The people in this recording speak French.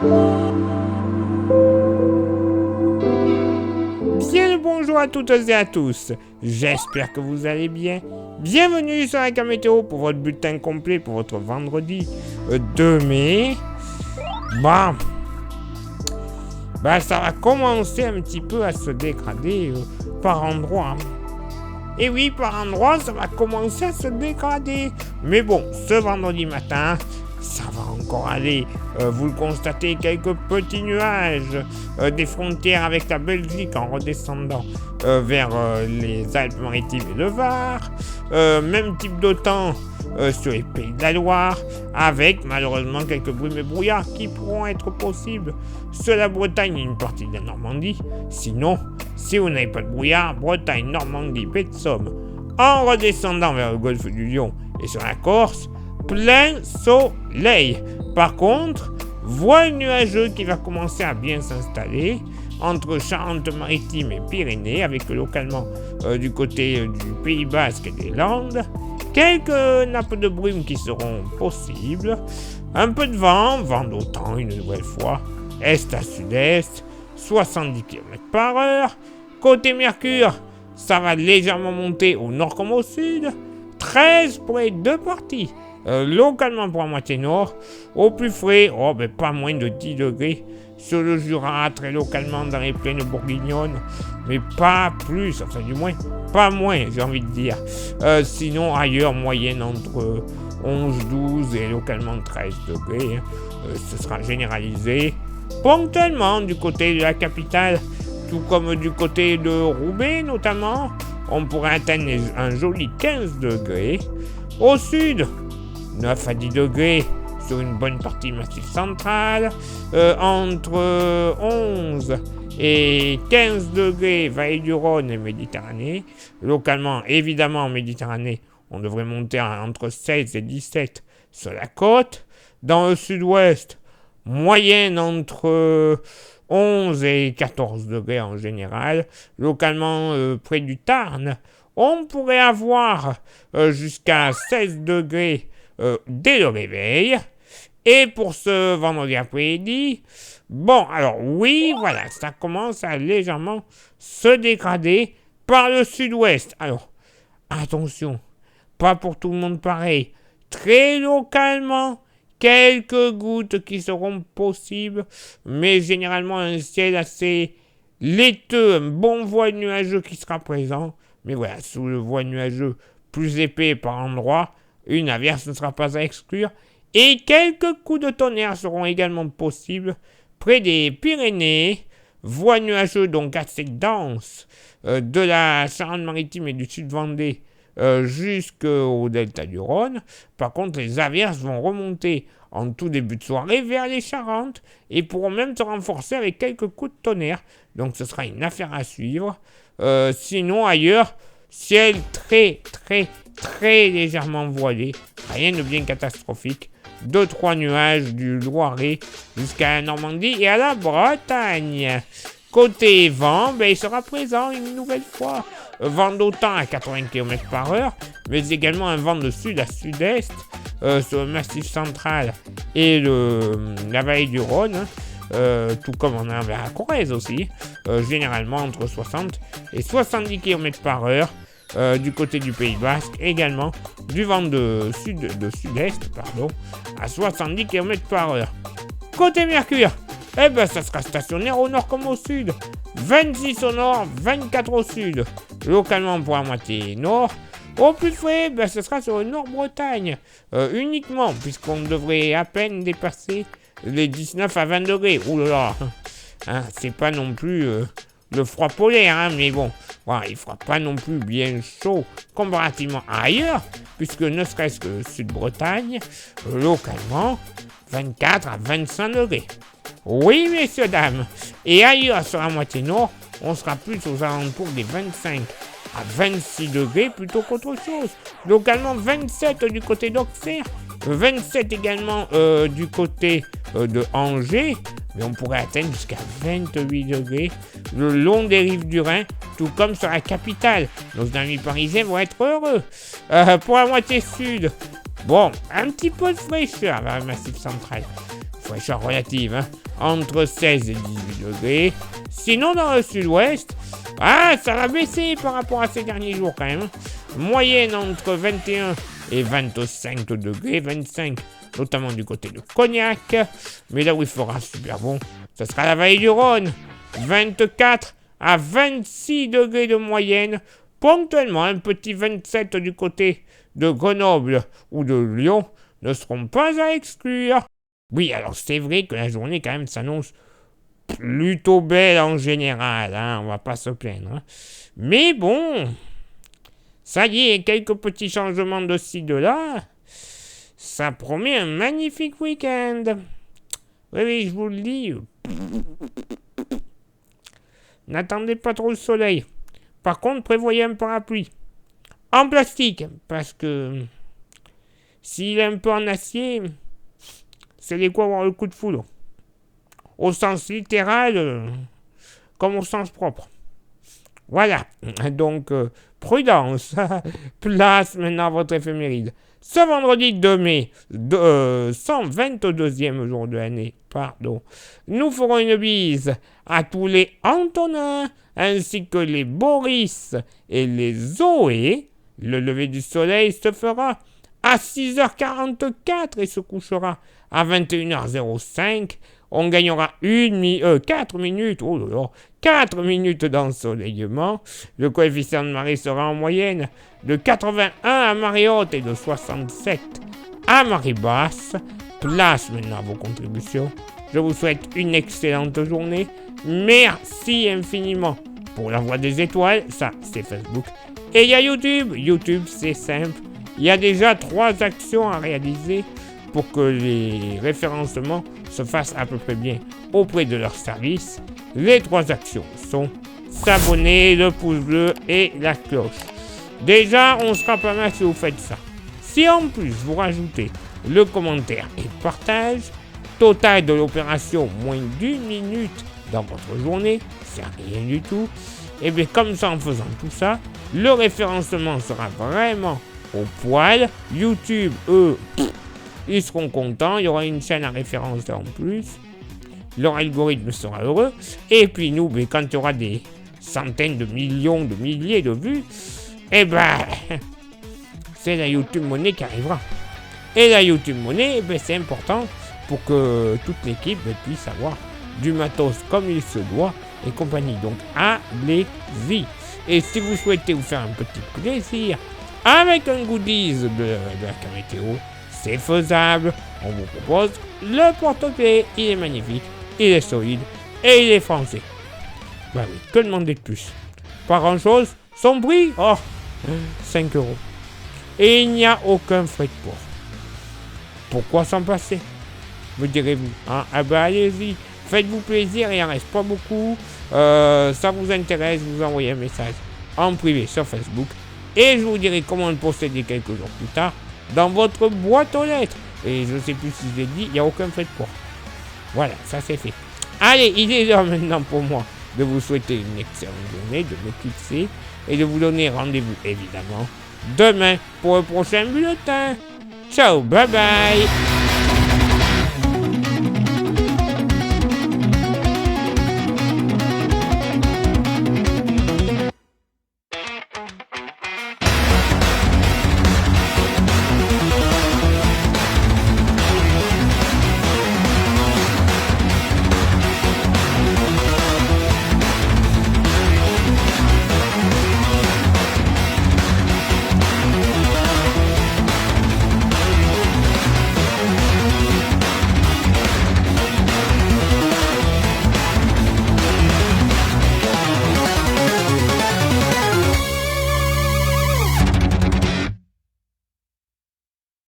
Bien le bonjour à toutes et à tous, j'espère que vous allez bien. Bienvenue sur la Météo pour votre bulletin complet pour votre vendredi 2 mai. Ça va commencer un petit peu à se dégrader par endroits. Et oui, par endroits, ça va commencer à se dégrader. Mais bon, ce vendredi matin, ça va encore aller. Vous le constatez, quelques petits nuages des frontières avec la Belgique en redescendant vers les Alpes-Maritimes et le Var. Même type de temps sur les Pays de la Loire, avec malheureusement quelques brumes et brouillards qui pourront être possibles sur la Bretagne et une partie de la Normandie. Sinon, si vous n'avez pas de brouillard, Bretagne, Normandie, baie de Somme, en redescendant vers le golfe du Lion et sur la Corse, plein soleil. Par contre, voile nuageux qui va commencer à bien s'installer entre Charente-Maritime et Pyrénées, avec localement du côté du Pays Basque et des Landes, quelques nappes de brume qui seront possibles, un peu de vent d'autant une nouvelle fois, est à sud-est, 70 km/h. Côté Mercure, ça va légèrement monter au nord comme au sud, 13 pour les deux parties. Localement pour la moitié nord, au plus frais, pas moins de 10 degrés sur le Jura, très localement dans les plaines bourguignonnes, mais pas plus, enfin du moins, pas moins j'ai envie de dire. Sinon ailleurs, moyenne entre 11-12 et localement 13 degrés, ce sera généralisé. Ponctuellement du côté de la capitale, tout comme du côté de Roubaix notamment, on pourrait atteindre un joli 15 degrés. Au sud, 9 à 10 degrés sur une bonne partie massif central, entre 11 et 15 degrés vallée du Rhône et Méditerranée. Localement, évidemment en Méditerranée, on devrait monter entre 16 et 17 sur la côte. Dans le sud-ouest, moyenne entre 11 et 14 degrés en général. Localement, près du Tarn, on pourrait avoir jusqu'à 16 degrés dès le réveil. Et pour ce vendredi après-midi, ça commence à légèrement se dégrader par le sud-ouest. Alors, attention, pas pour tout le monde pareil. Très localement, quelques gouttes qui seront possibles, mais généralement un ciel assez laiteux, un bon voile nuageux qui sera présent. Mais voilà, sous le voile nuageux plus épais par endroits, une averse ne sera pas à exclure. Et quelques coups de tonnerre seront également possibles près des Pyrénées. Voile nuageux donc assez dense de la Charente-Maritime et du Sud-Vendée jusqu'au delta du Rhône. Par contre, les averses vont remonter en tout début de soirée vers les Charentes et pourront même se renforcer avec quelques coups de tonnerre. Donc ce sera une affaire à suivre. Sinon ailleurs, ciel très légèrement voilé, rien de bien catastrophique. 2-3 nuages du Loiret jusqu'à la Normandie et à la Bretagne. Côté vent, il sera présent une nouvelle fois. Vent d'autant à 80 km/h, mais également un vent de sud à sud-est sur le massif central et la vallée du Rhône. Tout comme on a vers la Corrèze aussi, généralement entre 60 et 70 km/h. Du côté du Pays Basque, également du vent de sud-est, à 70 km/h. Côté Mercure, ça sera stationnaire au nord comme au sud. 26 au nord, 24 au sud. Localement pour la moitié nord. Au plus frais, ce sera sur le Nord-Bretagne uniquement, puisqu'on devrait à peine dépasser les 19 à 20 degrés. Ouh là là, c'est pas non plus le froid polaire, mais bon, il fera pas non plus bien chaud comparativement à ailleurs, puisque ne serait-ce que Sud-Bretagne, localement, 24 à 25 degrés. Oui, messieurs, dames. Et ailleurs, sur la moitié nord, on sera plus aux alentours des 25 à 26 degrés plutôt qu'autre chose. Localement, 27 du côté d'Auxerre, 27 également du côté de Angers, mais on pourrait atteindre jusqu'à 28 degrés le long des rives du Rhin, tout comme sur la capitale. Nos amis parisiens vont être heureux. Pour la moitié sud, un petit peu de fraîcheur vers le massif central. fraîcheur relative, hein, entre 16 et 18 degrés. Sinon, dans le sud-ouest, ça va baisser par rapport à ces derniers jours quand même. Moyenne entre 21 et 25 degrés, 25 notamment du côté de Cognac. Mais là où il fera super bon, ça sera la vallée du Rhône. 24 à 26 degrés de moyenne. Ponctuellement, un petit 27 du côté de Grenoble ou de Lyon ne seront pas à exclure. Oui, alors c'est vrai que la journée quand même s'annonce plutôt belle en général, hein, on va pas se plaindre. Hein. Mais bon, ça y est, quelques petits changements de ci, de là, ça promet un magnifique week-end. Oui, je vous le dis. N'attendez pas trop le soleil. Par contre, prévoyez un parapluie. En plastique, parce que s'il est un peu en acier, c'est les quoi avoir le coup de foudre. Au sens littéral, comme au sens propre. Voilà, donc prudence. Place maintenant à votre éphéméride. Ce vendredi 2 mai, 122e jour de l'année, nous ferons une bise à tous les Antonins, ainsi que les Boris et les Zoé. Le lever du soleil se fera à 6h44 et se couchera à 21h05. On gagnera 4 minutes, 4 minutes d'ensoleillement. Le coefficient de marée sera en moyenne de 81 à marée haute et de 67 à marée basse. Place maintenant à vos contributions. Je vous souhaite une excellente journée. Merci infiniment pour la voix des étoiles. Ça, c'est Facebook. Et il y a YouTube. YouTube, c'est simple. Il y a déjà 3 actions à réaliser pour que les référencements se fassent à peu près bien auprès de leur service. Les 3 actions sont s'abonner, le pouce bleu et la cloche. Déjà, on sera pas mal si vous faites ça. Si en plus vous rajoutez le commentaire et le partage, total de l'opération moins d'1 minute dans votre journée, c'est rien du tout. Et bien comme ça, en faisant tout ça, le référencement sera vraiment au poil. YouTube, eux, ils seront contents, il y aura une chaîne à référencer en plus. Leur algorithme sera heureux. Et puis nous, mais quand il y aura des centaines de millions, de milliers de vues, c'est la YouTube Money qui arrivera. Et la YouTube Money, c'est important pour que toute l'équipe puisse avoir du matos comme il se doit et compagnie. Donc allez-y. Et si vous souhaitez vous faire un petit plaisir avec un goodies de la Camétéo, c'est faisable. On vous propose le porte-clés. Il est magnifique, il est solide et il est français. Bah oui, que demander de plus? Pas grand-chose. Son prix, 5 €. Et il n'y a aucun frais de port. Pourquoi s'en passer, me direz-vous, hein? Allez-y, faites-vous plaisir, il en reste pas beaucoup. Ça vous intéresse, vous envoyez un message en privé sur Facebook. Et je vous dirai comment le posséder quelques jours plus tard dans votre boîte aux lettres. Et je ne sais plus si je l'ai dit, il n'y a aucun frais de port. Voilà, ça c'est fait. Allez, il est l'heure maintenant pour moi de vous souhaiter une excellente journée, de me quitter et de vous donner rendez-vous évidemment demain pour le prochain bulletin. Ciao, bye bye.